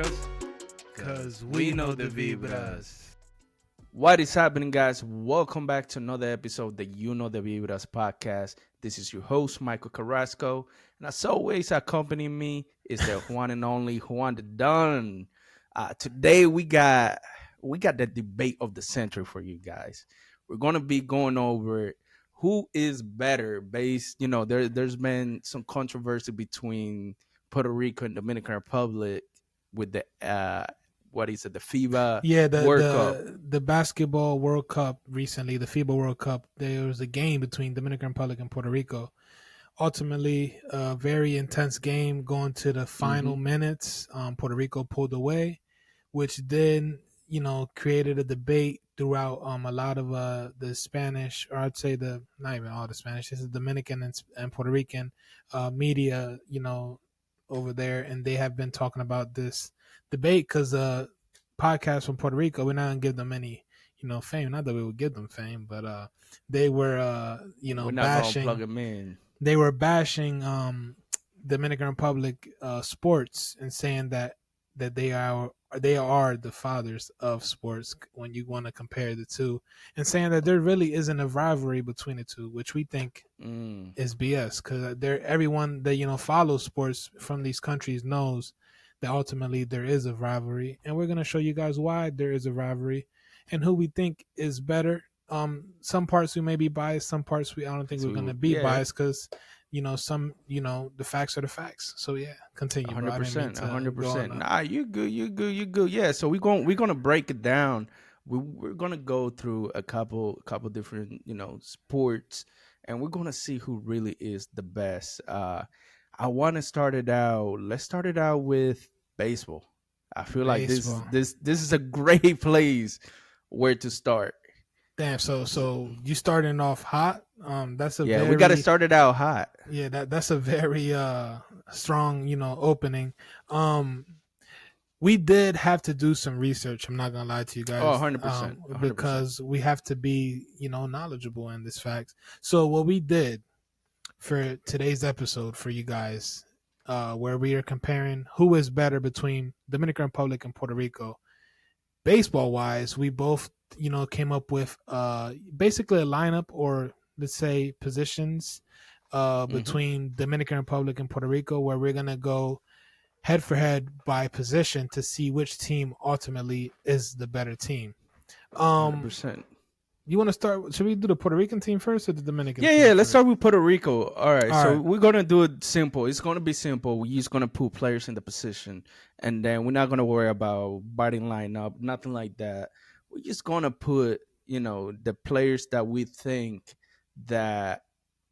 vibras? Cause we know the vibras. What is happening, guys? Welcome back to another episode of the You Know the Vibras podcast. This is your host, Michael Carrasco. And as always, accompanying me is the one and only Juan the Don. Today, we got the debate of the century for you guys. We're going to be going over who is better based, there's been some controversy between Puerto Rico and Dominican Republic with the the FIBA World Cup. The basketball World Cup recently, the FIBA World Cup. There was a game between Dominican Republic and Puerto Rico. Ultimately, a very intense game going to the final minutes. Puerto Rico pulled away, which then created a debate throughout a lot of the Spanish, or I'd say not even all the Spanish. This is Dominican and Puerto Rican media, over there, and they have been talking about this debate because podcasts from Puerto Rico, we're not gonna give them any fame. Not that we would give them fame, but they were we're not bashing. Gonna plug them in. They were bashing Dominican Republic sports and saying that they are the fathers of sports when you want to compare the two, and saying that there really isn't a rivalry between the two, which we think is BS, because everyone that follows sports from these countries knows that ultimately there is a rivalry, and we're going to show you guys why there is a rivalry and who we think is better. Some parts we may be biased, some parts I don't think we're going to be biased, because the facts are the facts. So yeah, continue. 100%. Nah, you good. Yeah, so we're gonna break it down. We're gonna go through a couple different sports, and we're gonna see who really is the best. I want to start it out. Let's start it out with baseball. I feel like this is a great place where to start. Damn, so you starting off hot. We got to start it out hot. Yeah, that's a very strong opening. We did have to do some research. I'm not gonna lie to you guys. 100%. Because we have to be knowledgeable in this fact. So what we did for today's episode for you guys, where we are comparing who is better between Dominican Republic and Puerto Rico, baseball wise, we both came up with basically a lineup, or let's say positions between Dominican Republic and Puerto Rico, where we're gonna go head for head by position to see which team ultimately is the better team. 100%. You want to start? Should we do the Puerto Rican team first or the Dominican? Yeah. Let's start with Puerto Rico. All right. We're gonna do it simple. It's gonna be simple. We're just gonna put players in the position, and then we're not gonna worry about batting lineup, nothing like that. We're just gonna put the players that we think that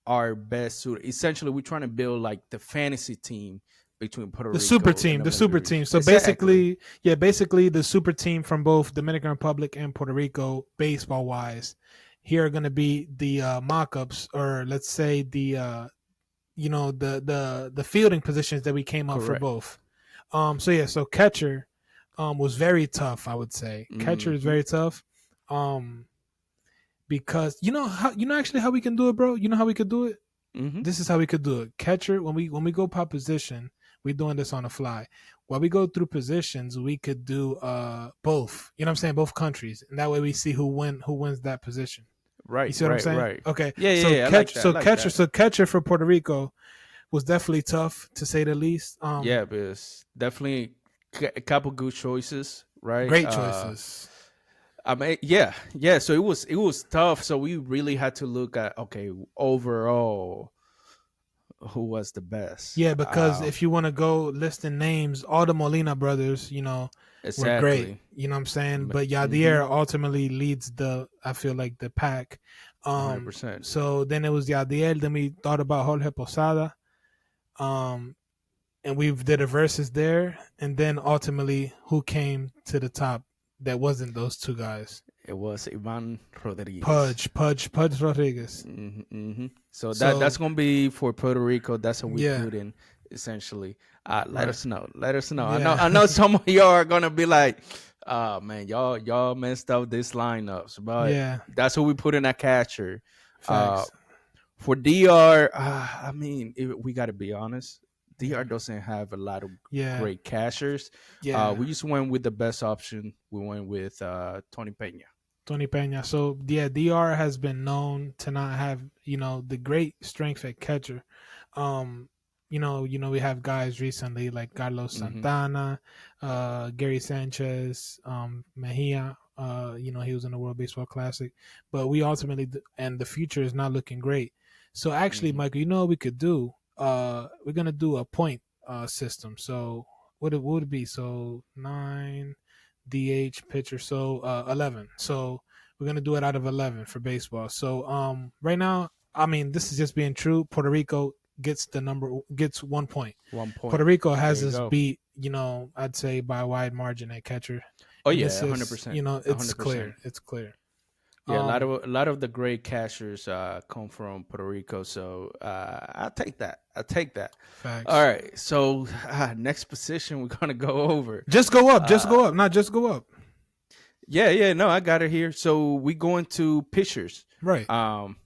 are best suited. Essentially, we're trying to build like the fantasy team between Puerto Rico. The super team. So basically the super team from both Dominican Republic and Puerto Rico, baseball wise, here are going to be the mock-ups, or let's say the the fielding positions that we came up for both. So catcher was very tough, I would say. Catcher is very tough. Because actually how we can do it, bro. You know how we could do it? This is how we could do it. Catcher, when we go by position, we're doing this on the fly. While we go through positions, we could do both. You know what I'm saying? Both countries, and that way we see who wins that position. Right. You see what I'm saying? Right. Okay. Yeah. So catcher for Puerto Rico was definitely tough, to say the least. But it's definitely a couple good choices. Right. Great choices. I mean, yeah. So it was tough. So we really had to look at overall who was the best. Yeah, because if you want to go listing names, all the Molina brothers, exactly. were great. You know what I'm saying? But Yadier ultimately leads the pack. 100%. So then it was Yadier. Then we thought about Jorge Posada. And we did a versus there. And then ultimately, who came to the top that wasn't those two guys? It was Ivan Rodriguez. Pudge Rodriguez. So that's going to be for Puerto Rico. That's what we put in, essentially. Let us know. Yeah. I know some of y'all are going to be like, man, y'all messed up this lineups. But that's what we put in a catcher. For DR, we got to be honest. DR Yeah. doesn't have a lot of Yeah. great cashers. Yeah. We just went with the best option. We went with Tony Pena. Tony Pena. So yeah, DR has been known to not have the great strength at catcher. Um, we have guys recently like Carlos Hmm. Santana, Gary Sanchez, Mejia. He was in the World Baseball Classic, but we ultimately and the future is not looking great. So actually, Hmm. Michael, you know what we could do? We're gonna do a point system. So what would it be? So nine DH pitcher. So 11. So we're gonna do it out of 11 for baseball. So right now, I mean, this is just being true. Puerto Rico gets 1 point. 1 point. Puerto Rico There has you us go. beat. I'd say by a wide margin at catcher, Oh and yeah, this a hundred is percent, a it's hundred clear. percent. It's clear. Yeah, Um, a lot of the great cashers come from Puerto Rico, so I'll take that. I'll take that. All facts. right, so next position we're gonna go over. Just go up. Just Uh, go up. Not just go up. yeah, yeah, no, I got it here. So we going to pitchers. Right. Um,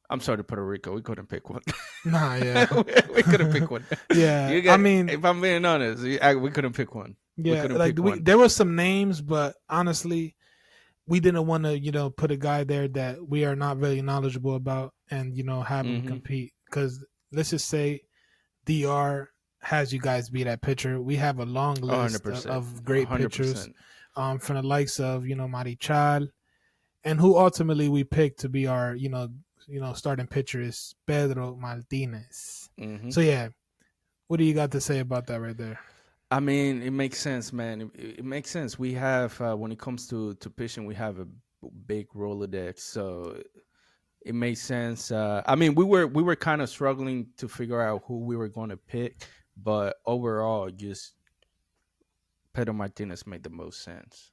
I'm sorry to Puerto Rico. We couldn't pick one. Nah. Yeah. We couldn't pick one. Yeah. You I got. mean, If I'm being honest, we couldn't pick one. We yeah. couldn't Like pick we one. there were some names, but honestly, we didn't want to put a guy there that we are not really knowledgeable about and have him Mm-hmm. compete because let's just say DR has you guys beat at pitcher. We have a long A hundred list percent. of A great hundred pitchers percent. from the likes of Marichal, and who ultimately we picked to be our starting pitcher is Pedro Martinez. Mm-hmm. So yeah, what do you got to say about that right there? I mean, it makes sense, man. It makes sense. We have when it comes to pitching, we have a big Rolodex, so it makes sense. I mean, we were kind of struggling to figure out who we were going to pick, but overall, just Pedro Martinez made the most sense.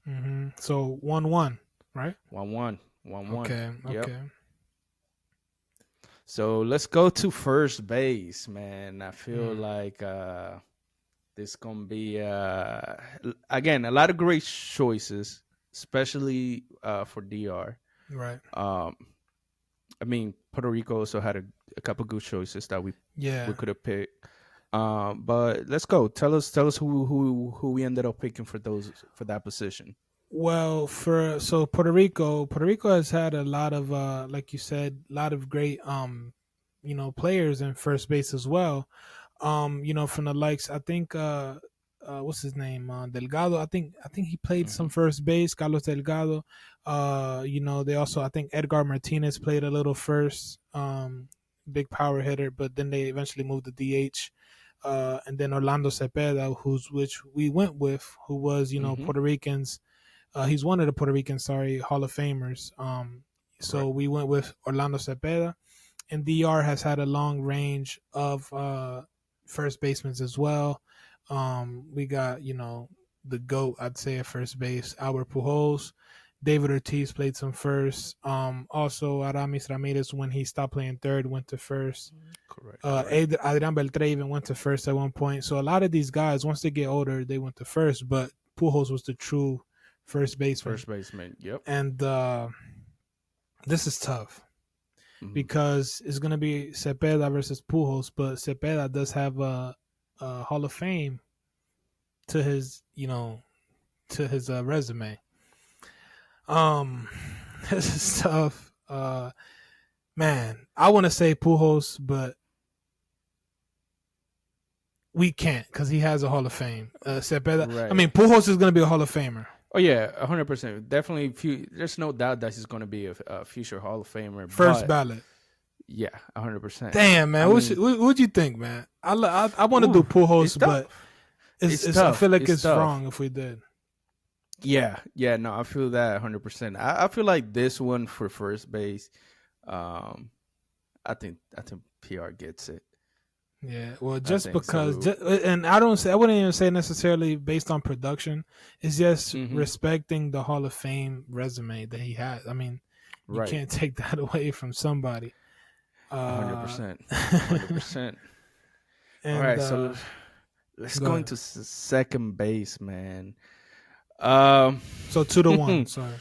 So 1-1, right? 1-1, 1-1. Okay, Yep. okay. So let's go to first base, man. I feel Mm, like this gonna be again a lot of great choices, especially for DR. right. Um, I mean, Puerto Rico also had a couple good choices that we Yeah. could have picked. But let's go. Tell us who we ended up picking for that position. Well, for so Puerto Rico has had a lot of like you said, a lot of great players in first base as well. From the likes, I think what's his name? Delgado. I think he played Hmm. some first base, Carlos Delgado. They also I think Edgar Martinez played a little first, big power hitter, but then they eventually moved to DH. And then Orlando Cepeda, which we went with, who was Hmm. Puerto Ricans, he's one of the Puerto Rican, Hall of Famers. So Right. we went with Orlando Cepeda, and DR has had a long range of first basemen as well. We got the goat, I'd say, at first base, Albert Pujols. David Ortiz played some first. Also, Aramis Ramirez, when he stopped playing third, went to first. Correct. Correct. Adrian Beltre even went to first at one point. So a lot of these guys, once they get older, they went to first. But Pujols was the true first baseman, First baseman. Yep. and this is tough Hmm. because it's gonna be Cepeda versus Pujols. But Cepeda does have a Hall of Fame to his resume. Um, this is tough. Man, I want to say Pujols, but we can't because he has a Hall of Fame. Cepeda. I Right. mean, Pujols is going to be a Hall of Famer. Oh yeah, 100%. Definitely. There's no doubt that he's going to be a future Hall of Famer. First But ballot. yeah, 100%. Damn, I man. mean, What you think, man? I want to do ooh, it's Pujols, but tough. It's I feel tough. like It's it's tough. wrong if we did. Yeah, yeah, no, I feel that 100%. I feel like this one for first base, um, I think PR gets it. Yeah, well, I just think because, so. and I wouldn't even say necessarily based on production. It's just Hmm. respecting the Hall of Fame resume that he has. I mean, you Right, can't take that away from somebody. a hundred Uh, percent, 100%. All and right, so let's go go ahead. into second base, man. Um, So 2-1. Sorry.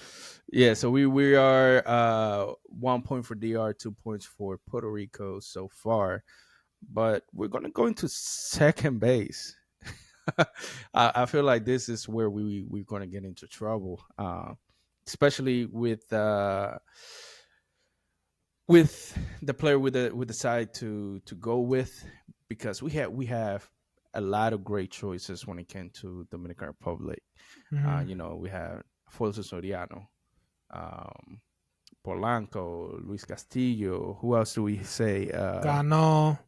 yeah, so we are 1 point for DR, 2 points for Puerto Rico so far. but we're gonna go into second base. I feel like this is where we're gonna get into trouble, especially with the player with the side to go with, because we have a lot of great choices when it came to Dominican Republic. Hmm. We have Afonso Soriano, um, Polanco, Luis Castillo. Who else do we say? Cano,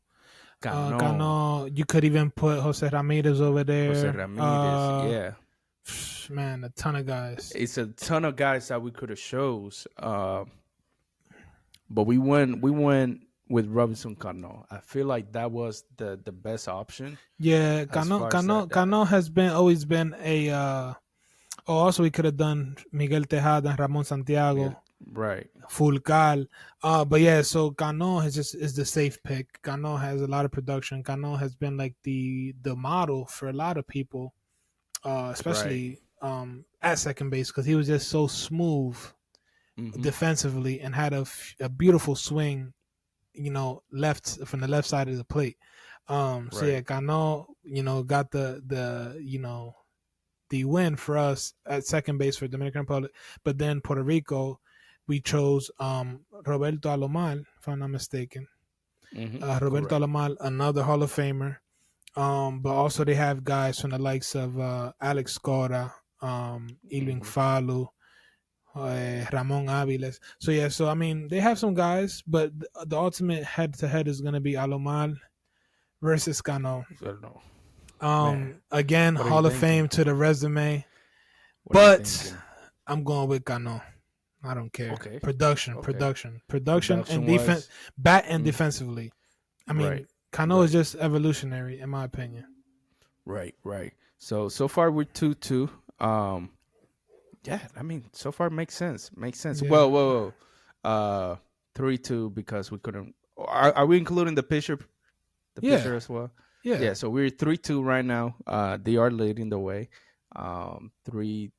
Cano, Cano. You could even put Jose Ramirez over Jose there. Ramirez. Yeah, Man, a ton of guys. it's a ton of guys that we could have chose. But we went with Robinson Cano. I feel like that was the best option Yeah, as Cano, far as Cano, Cano has been always been a. Oh, also we could have done Miguel Tejada, Ramon Miguel, Santiago, right, Fulcal. But yeah, so Cano is the safe pick. Cano has a lot of production. Cano has been like the model for a lot of people, right. especially at second base because he was just so smooth Hmm. defensively and had a beautiful swing. Left from the left side of the plate. So yeah, Right. Cano, got the the win for us at second base for Dominican Republic. But then Puerto Rico, we chose Roberto Alomar, if I'm not mistaken. Roberto Correct. Alomar, another Hall of Famer. But also they have guys from the likes of Alex Cora, Ilving Hmm. Falu, Ramon Aviles. So yeah, so I mean they have some guys, but the ultimate head to head is gonna be Alomar versus Cano. I don't know, man. Again, What are you Hall of thinking? Fame to the resume, What are you but thinking? I'm going with Cano. I don't care. Okay. Production, Okay. production, production, and Production defense, wise, bat and mm, defensively. I right, mean, Cano is right, just evolutionary, in my opinion. right. So far we're 2-2. Yeah. I mean, so far makes sense. Makes sense. Yeah, Well, whoa, whoa. 3-2 because we couldn't. Are we including the pitcher? The yeah, pitcher as well. yeah. Yeah. So we're 3-2 right now. They are leading the way. 3-2,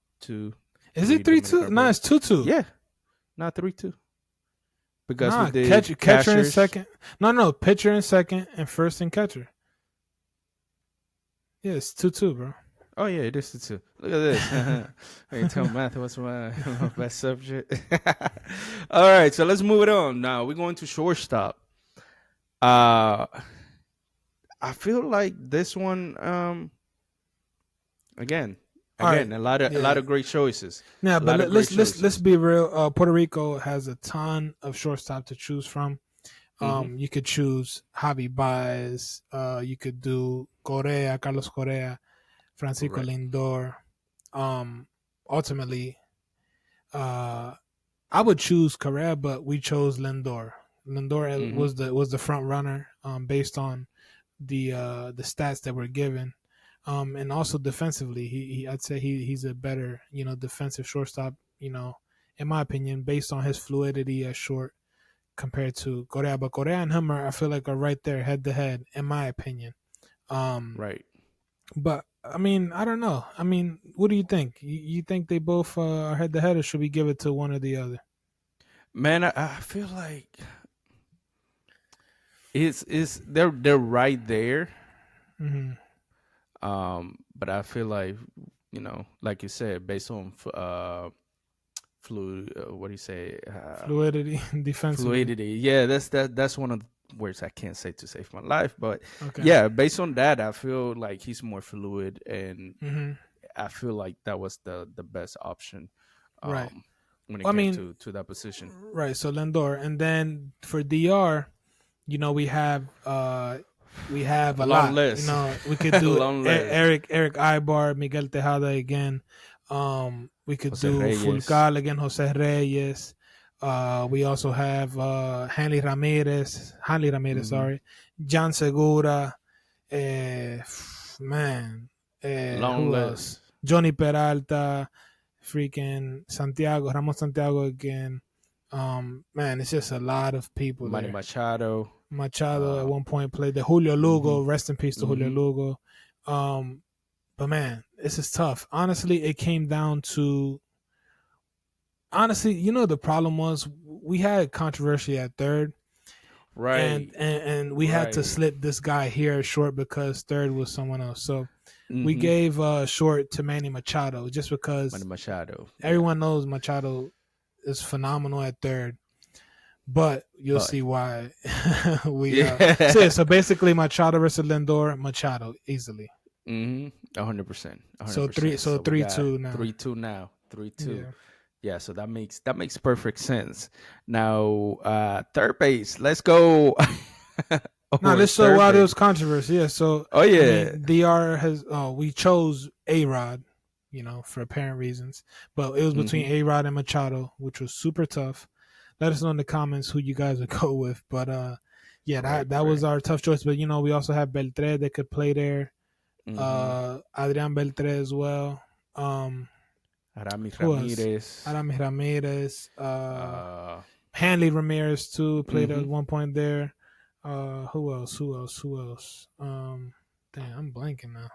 Is it three three Dominican two? No, Republic. it's 2-2. Yeah. Not 3-2 because we Nah, did catcher in cashers. second. No, pitcher in second and first in catcher. Yeah, it's 2-2, bro. Oh yeah, it is too. Look at this. I can tell math was my best subject. All right, so let's move it on. Now we're going to shortstop. Uh I feel like this one again All right. again a lot of Yeah. great choices. Yeah, A but lot of great let's choices. be real. Puerto Rico has a ton of shortstop to choose from. Mhm. You could choose Javi Baez. You could do Correa, Carlos Correa, Francisco Correct. Lindor. Um, Ultimately, uh, I would choose Correa, but we chose Lindor. Lindor Mhm. was the front runner based on the stats that were given. And also defensively, I'd say he's a better defensive shortstop. In my opinion, based on his fluidity at short compared to Correa. But Correa and him I feel like are right there head to head, in my opinion. Um, Right. but I mean, I don't know. I mean, what do you think? You think they both are head to head, or should we give it to one or the other? Man, I feel like it's they're right there. Hmm. But I feel like like you said, based on fluid, what do you say? Fluidity defensively. Fluidity. Yeah, that's one of the words I can't say to save my life. But Okay. yeah, based on that, I feel like he's more fluid, and Hmm. I feel like that was the best option Right. um, when it I came mean, to that position. right. So Lindor, and then for DR, we have a Long lot. list, We could do long list. Eric Ibar, Miguel Tejada again. We could Jose do Reyes. Fulcal again, Jose Reyes. We also have Hanley Ramirez, Hmm. sorry, John Segura. Uh, man, Long who else? list. Johnny Peralta, freaking Santiago, Ramos Santiago again. Man, it's just a lot of people Manny there. Machado. Machado at Uh, one point played the Julio hmm Lugo. Rest in peace to Julio hmm Lugo. But man, this is tough. Honestly, it came down to the problem was we had controversy at third, Right. and we had to Right. slip this guy here short because third was someone else. So we Mm-hmm. gave short to Manny Machado just Manny because Machado. Yeah. everyone knows Machado is phenomenal at third. But you'll But see why we so yeah. yeah, so basically Machado versus Lindor, Machado easily. Mm-hmm. 100%. So 100%. So we three got two now. 3-2 now. 3-2. Yeah. Yeah, so that makes perfect sense. Now, third base. Let's go Now over this so third while there was base. controversy, yeah. So Oh I yeah. mean, DR has we chose A Rod, for apparent reasons, but it was between Mm-hmm. A Rod and Machado, which was super tough. Let us know in the comments who you guys would go with, but yeah, Right, that was right. our tough choice. But we also have Beltre that could play there, Mm-hmm. Adrian Beltre as well. Aramis Who else? Ramirez. Aramis Ramirez, Uh, Hanley Ramirez too played mm-hmm. at one point there. Who else? Who else? Who else? Damn, I'm blanking now.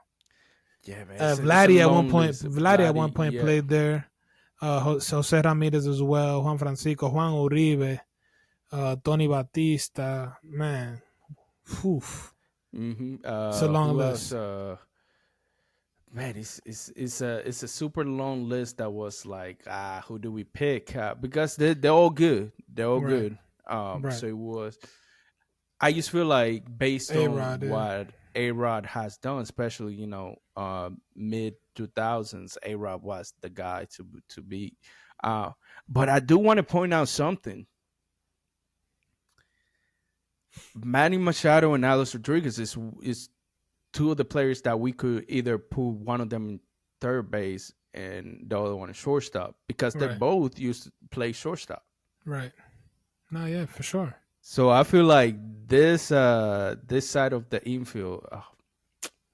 Yeah, man. It's a Vladdy at one long point. list. Vladdy at one Vladdy, point yeah. played there. Jose Ramirez as well. Juan Francisco, Juan Uribe, Tony Batista. Man, whew. Mm-hmm. It's a long Who else? list. Man, it's a super long list that was like, who do we pick? Because they're all good. They're all Right, good. right. So it was. I just feel like based A on Rod, yeah. what A Rod has done, especially mid 2000s, A Rod was the guy to beat. Uh, but I do want to point out something. Manny Machado and Alex Rodriguez is two of the players that we could either put one of them in third base and the other one in shortstop because they Right, both used to play shortstop. right. No, yeah, for sure. So I feel like this side of the infield, oh,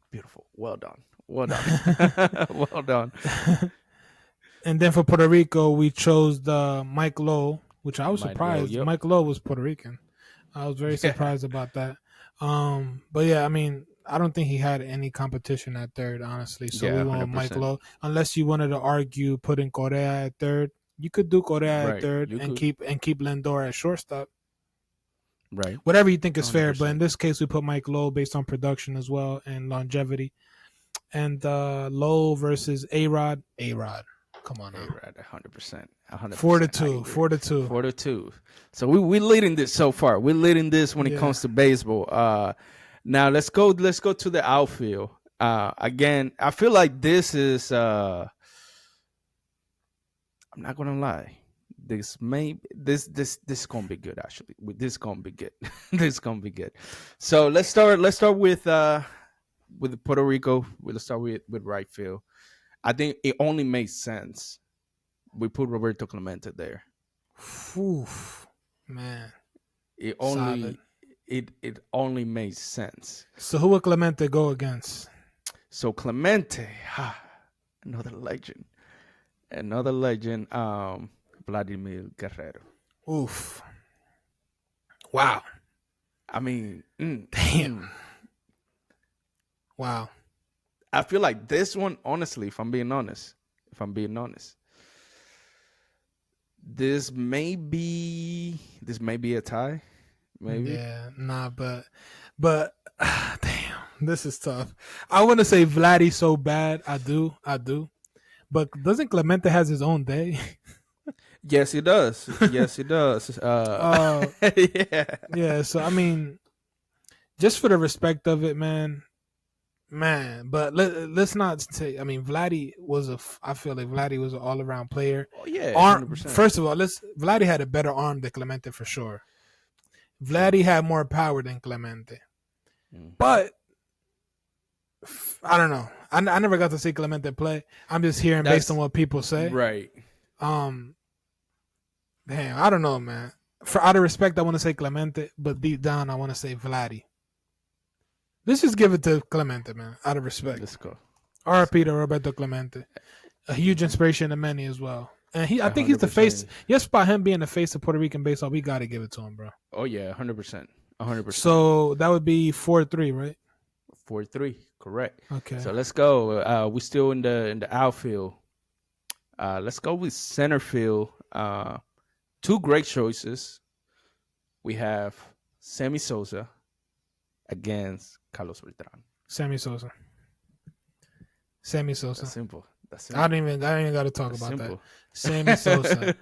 beautiful. Well done. Well done. Well done. And then for Puerto Rico, we chose the Mike Lowe, which I was Might low. surprised. Yep. Mike Lowe was Puerto Rican. I was very Yeah. surprised about that. But yeah, I mean, I don't think he had any competition at third, honestly. So Yeah. we went with Mike 100%. Lowe. Unless you wanted to argue putting Correa at third, you could do Correa at Right. third You and could. keep Lindor at shortstop. Right. Whatever you think is fair. But in 100%. this case, we put Mike Lowe based on production as well and longevity. And Lowe versus A Rod. A Rod. Come on A now. Rod, 100%. Four to 100%. I two. agree. 4-2. 4-2. So we leading this so far. We're leading this when it Yeah. comes to baseball. Now let's go to the outfield. Again, I feel like this is I'm not gonna lie. This gonna be good actually. This gonna be good. This gonna be good. So let's start with Puerto Rico. Let's start with right field. I think it only makes sense. We put Roberto Clemente there. Whew, man. It Solid. only it only makes sense. So who would Clemente go against? So Clemente, another legend. Another legend, Vladimir Guerrero. Oof. Wow. I mean, Damn. Wow. I feel like this one, honestly, if I'm being honest, this may be a tie, maybe. Yeah, nah, but damn, this is tough. I want to say Vladdy so bad. I do. But doesn't Clemente has his own day? Yes, it does. Yes, it does. uh Yeah. yeah, so I mean, just for the respect of it, man. Man, but let's not say. I mean, Vladdy was I feel like Vladdy was an all around player. Oh yeah, hundred Arm, percent. first of all, Vladdy had a better arm than Clemente for sure. Vladdy had more power than Clemente, but I don't know. I never got to see Clemente play. I'm just hearing based on That's what people say. right. Um, damn, I don't know, man. For out of respect, I want to say Clemente, but deep down, I want to say Vladdy. Let's just give it to Clemente, man. Out of respect. Let's go. RP to Roberto Clemente. A huge inspiration to many as well. And I think he's the face. 100%. Yes, by him being the face of Puerto Rican baseball, we got to give it to him, bro. Oh yeah, 100%. 100%. So that would be 4-3, right? 4-3, correct. Okay. So let's go. We still in the outfield. Let's go with center field. Two great choices. We have Sammy Sosa against Carlos Beltran. Sammy Sosa. Sammy That's Sosa. simple. That's I simple. don't even got to talk That's about that. simple. Sammy Sosa.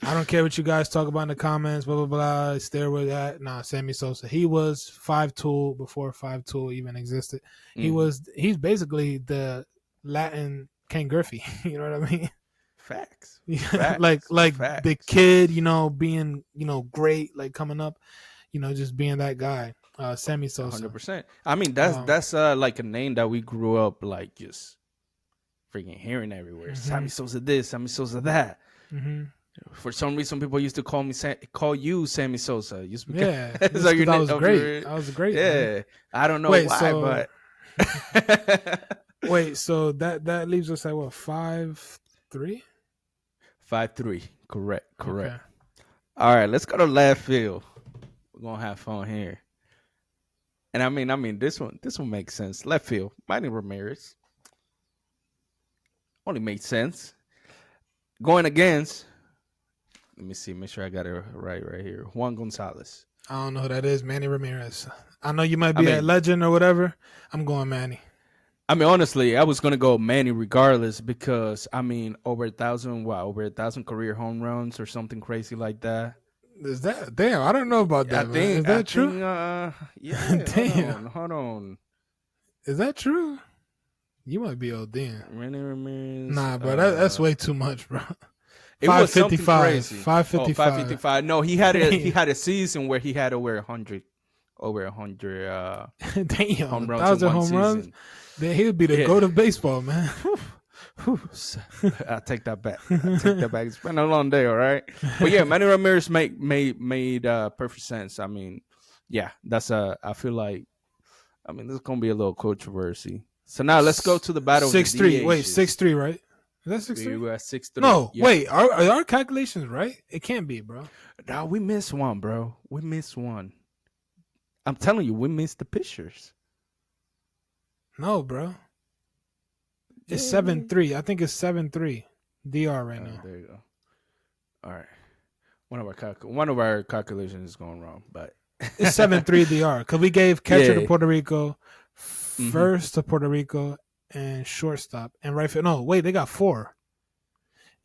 I don't care what you guys talk about in the comments. Blah blah blah. Stay with that. Nah, Sammy Sosa. He was 5 tool before 5 tool even existed. Mhm. He's basically the Latin Ken Griffey. You know what I mean? Facts. Yeah, Facts. like the Facts. kid, being great, like coming up, just being that guy. Sammy Sosa. 100%. I mean, Um, that's like a name that we grew up like just freaking hearing everywhere. hmm Sammy Sosa this, Sammy Sosa that. hmm For some reason, people used to call you Sammy Sosa just because Yeah, of just your because I name. was great. I was great, man. Yeah, I don't know Wait, why, so but so that leaves us at what, 5-3? 5-3. Correct. Correct. Okay. All right, let's go to left field. We're gonna have fun here. And I mean, this one makes sense. Left field, Manny Ramirez only made sense. Going against, let me see, make sure I got it right here. Juan Gonzalez. I don't know who that is, Manny Ramirez. I know you might I be at mean, Legend or whatever. I'm going Manny. honestly, I was gonna go Manny regardless because I mean, over 1,000 career home runs or something crazy like that. Is that damn? I don't know about I that, man. Is think, I that true? think, yeah. Damn. Hold on. Is that true? You might be old then. Manny Ramirez. Nah, bro, that's way too much, bro. It was something 555. crazy. 555. 555. No, he had a he Damn. had a season where he had over 100 Damn. home runs in 1,000 one home runs. season. Then he would be the Yeah. GOAT of baseball, man. I take that back. It's been a long day, all right. But yeah, Manny Ramirez made perfect sense. I mean, yeah, that's I feel like, I mean, this is gonna be a little controversy. So now let's go to the battle of the 6-3. Wait, DHs. 6-3, right? Is that 6-3? We were at 6-3. No, Yep. wait. Are our calculations right? It can't be, bro. No, we missed one, bro. We missed one. I'm telling you, we missed the pictures. No, bro. It's Yeah. 7-3. I think it's 7-3. DR right now. There you go. All right. One of our calculations is going wrong, but It's 7-3 DR because we gave catcher to Yeah. Puerto Rico, first to Puerto Rico, and shortstop and right field. No, wait, they got 4.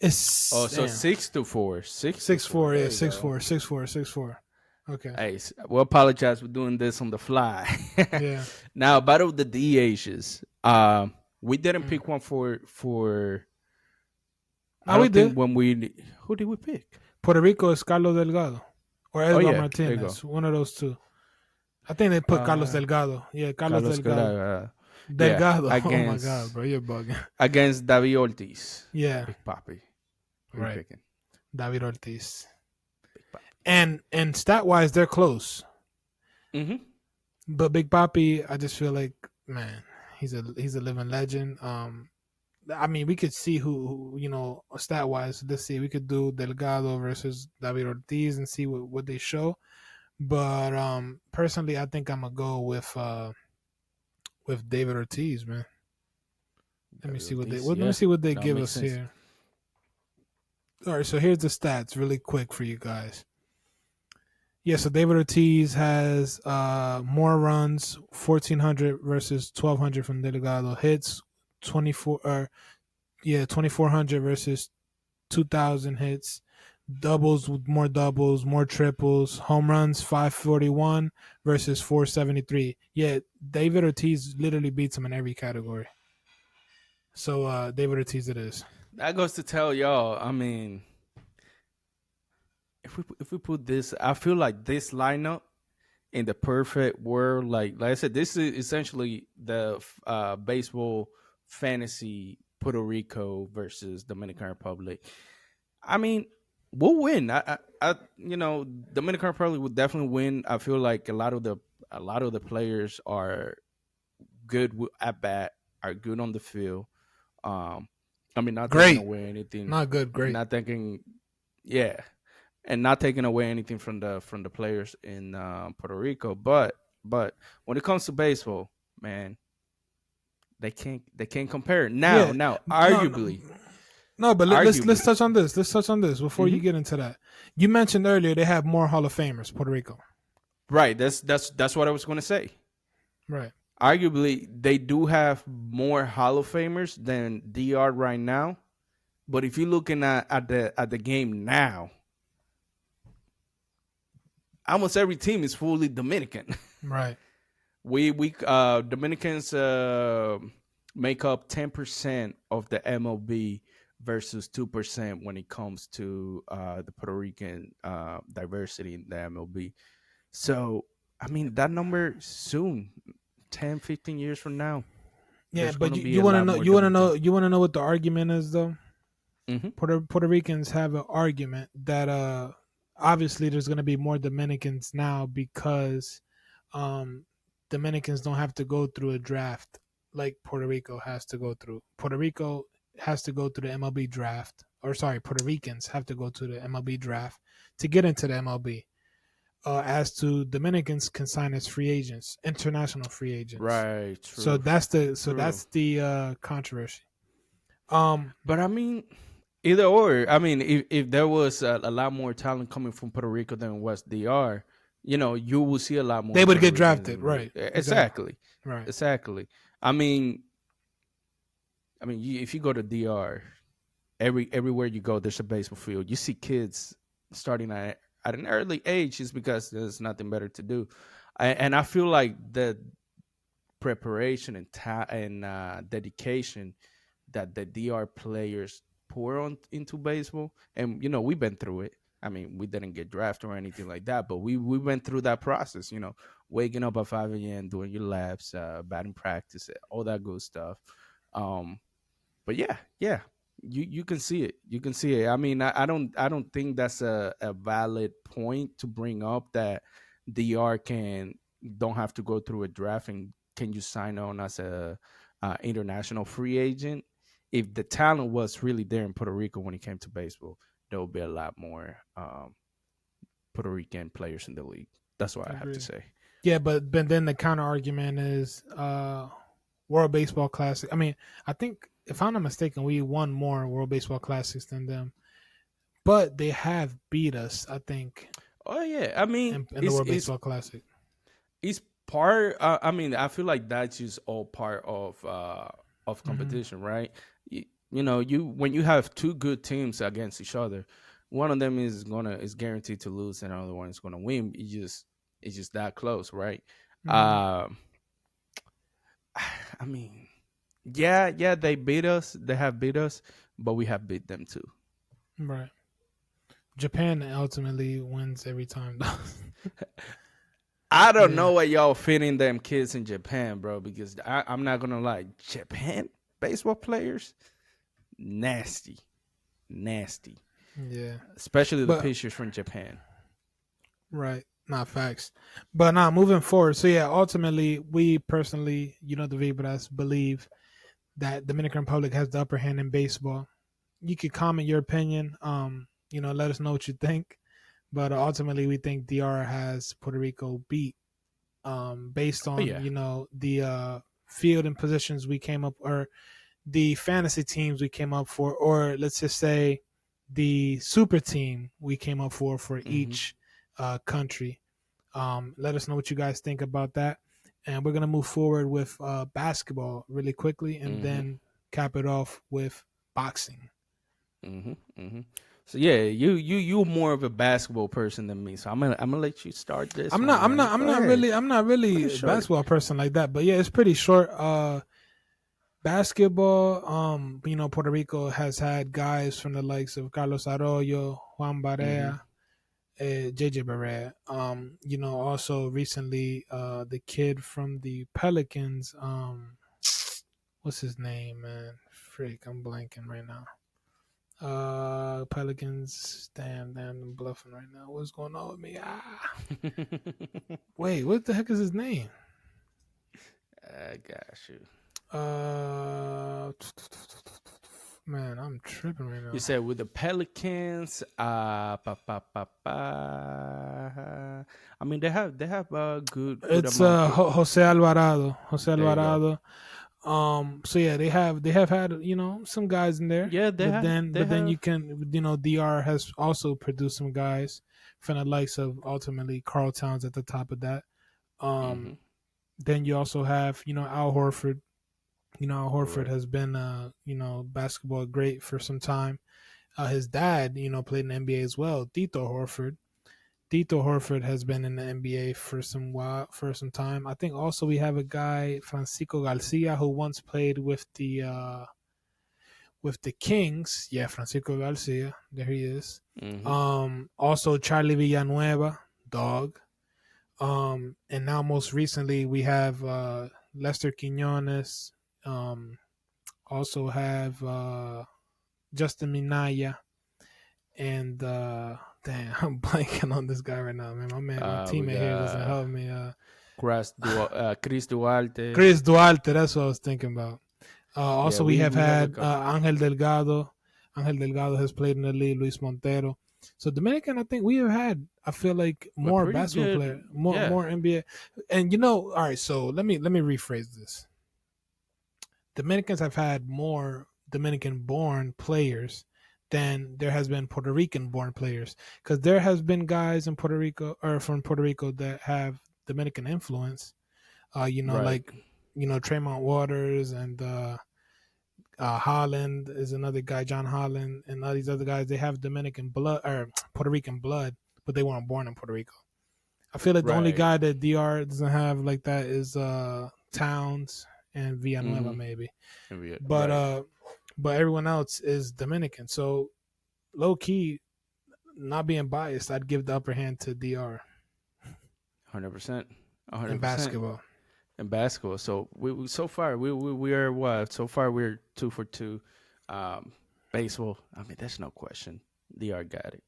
It's Oh, so damn. 6-4. 6-4. There Yeah, you 6-4. go. 6-4. 6-4. Okay. Hey, we apologize for doing this on the fly. Yeah. Now, battle of the DHs. We didn't pick one for. No, I we don't think did. when we. Who did we pick? Puerto Rico is Carlos Delgado or Edgar yeah, there you Martinez. One of those two. I think they put Carlos Delgado. Yeah, Carlos Delgado. Delgado. Yeah, Oh my against, God, bro, you're bugging. against David Ortiz. Yeah, Big Papi. Who you right. picking? David Ortiz. Big Papi. And stat wise, they're close. Mm-hmm. But Big Papi, I just feel like, man, he's a living legend. I mean, we could see who stat wise. Let's see, we could do Delgado versus David Ortiz and see what they show. But personally, I think I'm gonna go with David Ortiz, man. Let me see what they give us sense. here. All right, so here's the stats really quick for you guys. Yeah, so David Ortiz has more runs, 1,400 versus 1,200 from Delgado. Hits 2,400 versus 2,000 hits. Doubles with more doubles, more triples. Home runs 541 versus 473. Yeah, David Ortiz literally beats him in every category. So David Ortiz it is. That goes to tell y'all. I mean, if we put this, I feel like this lineup in the perfect world, like I said, this is essentially the baseball fantasy Puerto Rico versus Dominican Republic. I mean, we'll win. I Dominican Republic will definitely win. I feel like a lot of the players are good at bat, are good on the field. I mean, not Great. taking away anything. Not good, great. Not taking, yeah, and not taking away anything from the players in Puerto Rico. But when it comes to baseball, man, they can't compare. Now, arguably. No, but let's touch on this. Let's touch on this before you get into that. You mentioned earlier they have more Hall of Famers, Puerto Rico. Right. That's what I was going to say. Right. Arguably, they do have more Hall of Famers than DR right now. But if you're looking at the game now, almost every team is fully Dominican. Right. We Dominicans make up 10% of the MLB versus 2% when it comes to the Puerto Rican diversity in the MLB. So I mean that number soon, 10, 15 years from now, Yeah, there's going but to you, be you a want to lot know more you want to know Dominicans. you want to know what the argument is though. Hmm. Puerto Ricans have an argument that obviously there's going to be more Dominicans now because um Dominicans don't have to go through a draft like Puerto Rico has to go through. Puerto Rico has to go through the MLB draft, or sorry, Puerto Ricans have to go to the MLB draft to get into the MLB. As to Dominicans can sign as free agents, international free agents. Right. So True. True. that's the controversy. Um, But I mean, either or. I mean, if there was a lot more talent coming from Puerto Rico than West DR, you will see a lot they more would Puerto get Ricans drafted, in the league. right? Exactly, Exactly, right. exactly. I mean, if you go to DR, everywhere you go, there's a baseball field. You see kids starting at an early age, is because there's nothing better to do, and I feel like the preparation and dedication that the DR players pour on into baseball. And we've been through it. I mean, we didn't get drafted or anything like that, but we went through that process. Waking up at 5 a.m., doing your laps, batting practice, all that good stuff. Um, but yeah, yeah, you can see it. You can see it. I mean, I don't think that's a valid point to bring up that DR can don't have to go through a draft and can you sign on as a international free agent. If the talent was really there in Puerto Rico when it came to baseball, there would be a lot more Puerto Rican players in the league. That's what I have to Agreed. say. Yeah, but then the counter argument is World Baseball Classic. I mean, I think if I'm not mistaken, we won more World Baseball Classics than them, but they have beat us. I think Oh yeah, I mean, in the it's World it's Baseball Classic. it's part. I mean, I feel like that's just all part of Hmm. competition, right? You when you have two good teams against each other, one of them is guaranteed to lose, and another one is gonna win. It's just that close, right? Hmm. Um, I mean, yeah, they beat us. They have beat us, but we have beat them too. Right. Japan ultimately wins every time, though. I don't Yeah. know what y'all feeding them kids in Japan, bro. Because I'm not gonna lie, Japan baseball players nasty, nasty. Yeah. Especially the But pitchers from Japan. right, not facts. But now moving forward. So yeah, ultimately, we personally, the Vibras believe that Dominican Republic has the upper hand in baseball. You could comment your opinion. Let us know what you think. But ultimately, we think DR has Puerto Rico beat. Based Oh on yeah. the field and positions we came up, or the fantasy teams we came up for, or let's just say the super team we came up for Hmm. each country. Let us know what you guys think about that. And we're going to move forward with basketball really quickly and Hmm. then cap it off with boxing. Hmm. Hmm. So yeah, you're more of a basketball person than me. So I'm gonna let you start this I'm one, not I'm man. not I'm Go not ahead. really I'm not Make really it a short. basketball person like that, but yeah, it's pretty short. Basketball, Puerto Rico has had guys from the likes of Carlos Arroyo, Juan Hmm. Barea, JJ Barea. Also recently, the kid from the Pelicans, what's his name, man? Freak, I'm blanking right now. Pelicans, damn, I'm bluffing right now. What's going on with me? Wait, what the heck is his name? I got you. Uh, man, I'm tripping right You now. said with the Pelicans, I mean they have a good It's amount. Jose Alvarado. Jose There you go. Alvarado. So yeah, they have had some guys in there, Yeah, they but then have. you can DR has also produced some guys from the likes of ultimately Carl Towns at the top of that. Hmm. Um, then you also have Al Horford. Al Horford Correct. has been basketball great for some time. His dad played in the NBA as well, Tito Horford. Tito Horford has been in the NBA for some time. I think also we have a guy Francisco Garcia who once played with the Kings. Yeah, Francisco Garcia. There he is. Hmm. Also Charlie Villanueva, dog. And now most recently we have Lester Quinones. Um, also have Justin Minaya and damn, I'm blanking on this guy right now, man. My We teammate here doesn't got help me. Chris Duarte. Chris Duarte, that's what I was thinking about. Yeah, Also, we have we have a had couple. Angel Delgado. Angel Delgado has played in the league. Luis Montero. So Dominican, I think we have had. I feel like We're more pretty basketball good. player, Yeah. more NBA, and all right. So let me rephrase this. Dominicans have had more Dominican-born players than there has been Puerto Rican-born players, because there has been guys in Puerto Rico or from Puerto Rico that have Dominican influence. Right. Like Tremont Waters and Holland is another guy, John Holland, and all these other guys. They have Dominican blood or Puerto Rican blood, but they weren't born in Puerto Rico. I feel like the only Right. guy that DR doesn't have like that is Towns and Villanueva Mm-hmm. maybe, but Right. everyone else is Dominican. So low key, not being biased, I'd give the upper hand to DR 100%. in 100%. basketball. In basketball. So we so far we are what? So far we're 2 for 2. Um, Baseball. I mean, that's no question. DR got it.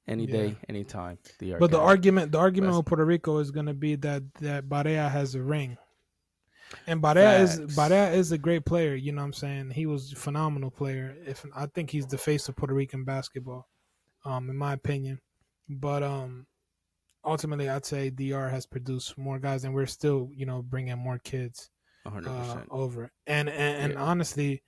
Any Yeah. day, anytime. DR But the got it. argument, the argument Best with Puerto Rico is going to be that Barea has a ring, and facts. Barea is a great player. You know what I'm saying? He was a phenomenal player. If I think he's the face of Puerto Rican basketball, in my opinion. But ultimately, I'd say DR has produced more guys, and we're still bringing more kids 100%. over. And Yeah. honestly,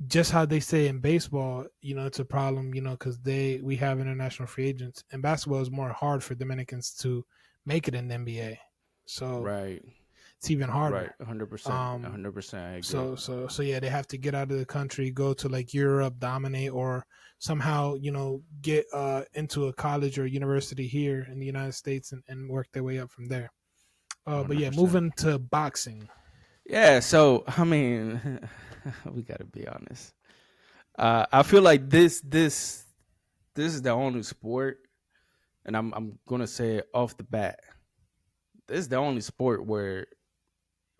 just how they say in baseball, it's a problem, because we have international free agents, and basketball is more hard for Dominicans to make it in the NBA, so Right. it's even harder. Right. 100%. Um, 100%. I agree. so yeah, they have to get out of the country, go to like Europe, dominate, or somehow get into a college or university here in the United States and work their way up from there. But yeah, 100%. moving to boxing. Yeah. So I mean, we gotta be honest. I feel like this is the only sport, and I'm gonna say it off the bat. This is the only sport where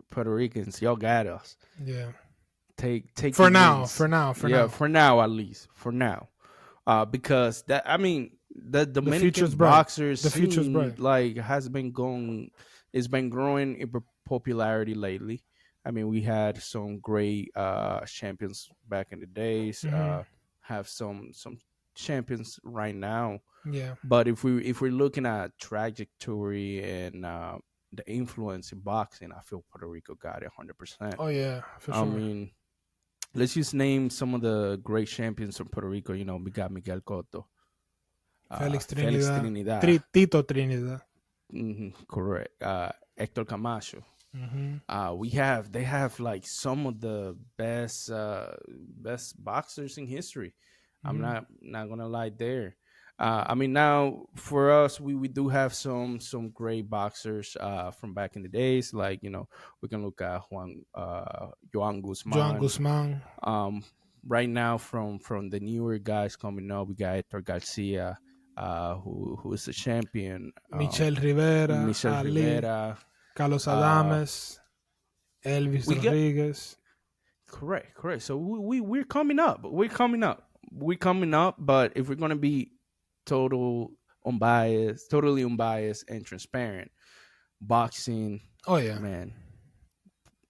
Puerto Ricans, y'all got us. Yeah, Take the for now, wins. for now, for Yeah, now, for now at least. For now. Because that I mean the the Dominican future's bright. boxer The future's scene bright. like has been going it's been growing in popularity lately. I mean, we had some great champions back in the days. Hmm. Have some champions right now. Yeah. But if we're looking at trajectory and the influence in boxing, I feel Puerto Rico got it 100%. Oh yeah, for I sure. mean, let's just name some of the great champions from Puerto Rico. We got Miguel Cotto, Felix Felix Trinidad, Trinidad, Tito Trinidad. correct, Hector Camacho. Hmm. They have like some of the best boxers in history. I'm Hmm. not gonna lie there. I mean, now for us, we do have some great boxers from back in the days. Like we can look at Joan Joan Guzman. Guzman, Um, right now, from the newer guys coming up, we got Hector Garcia, who is a champion. Michel Rivera, Michel Ali, Rivera. Carlos Uh, Adames, Elvis we get Rodriguez. correct. So we're coming up. We're coming up. We're coming up. But if we're gonna be totally unbiased and transparent, boxing, Oh yeah. man,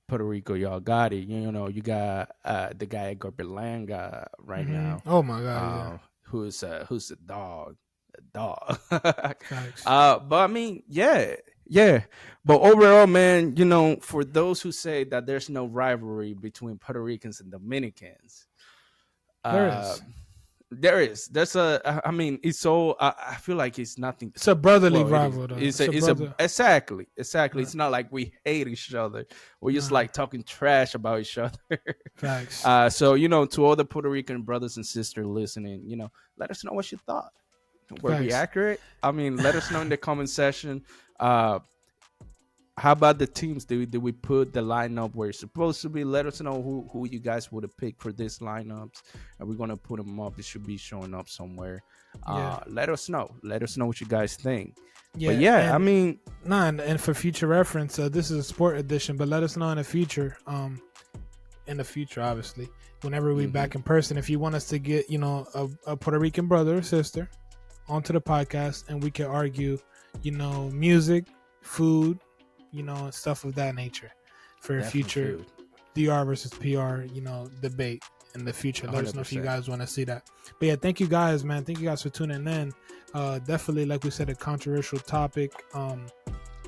Puerto Rico, y'all got it. You got the guy Edgar Berlanga right now, Oh my God, yeah. who's a dog, a dog. Facts. But I mean, yeah, Yeah, but overall, man, for those who say that there's no rivalry between Puerto Ricans and Dominicans, There uh, is. there is. There's I mean, it's so. I feel like it's nothing. It's a brotherly Well, it is. rival, though. It's It's a a. It's a. brother. Exactly. Nah, It's not like we hate each other. We're just nah, like talking trash about each other. facts. So to all the Puerto Rican brothers and sisters listening, let us know what you thought. Were we Facts. accurate? I mean, let us know in the comment section. Uh, how about the teams? Did we put the lineup where it's supposed to be? Let us know who you guys would have picked for these lineups, and we're gonna put them up. It should be showing up somewhere. Yeah. Let us know. Let us know what you guys think. But Yeah. yeah, I And mean, nah, and for future reference, this is a sport edition, but let us know in the future. In the future, obviously, whenever we mhm, back in person, if you want us to get, a Puerto Rican brother or sister onto the podcast, and we can argue, music, food, and stuff of that nature for a definitely future food, DR versus PR, debate in the future. Let us know if you 100%. guys want to see that. But yeah, thank you guys, man. Thank you guys for tuning in. Definitely, like we said, a controversial topic.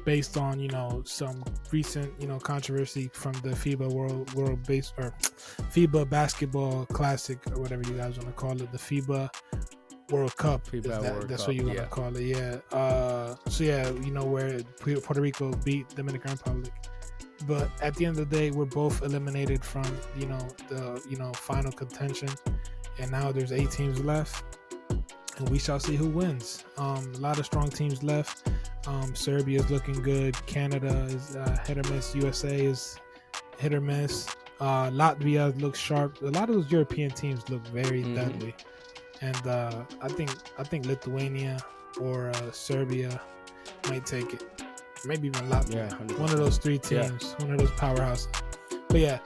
Based on some recent controversy from the FIBA World Base or FIBA Basketball Classic or whatever you guys want to call it, the FIBA World Cup. FIBA World That's Cup, what you want to yeah. call it, yeah. So yeah, where Puerto Rico beat Dominican Republic. But at the end of the day, we're both eliminated from the final contention, and now there's 8 teams left, and we shall see who wins. A lot of strong teams left. Serbia is looking good. Canada is hit or miss. USA is hit or miss. Latvia looks sharp. A lot of those European teams look very deadly, and I think Lithuania or Serbia might take it. Maybe even Latvia. Yeah, One of 100%. those 3 Yeah. teams. One of those powerhouses. But yeah,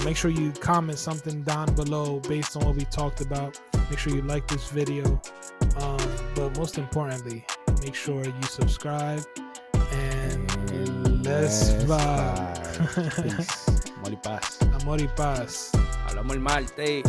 make sure you comment something down below based on what we talked about. Make sure you like this video. But most importantly, make sure you subscribe and let's vibe. Peace. Amor y paz. Amor y paz. Hablamos el martes.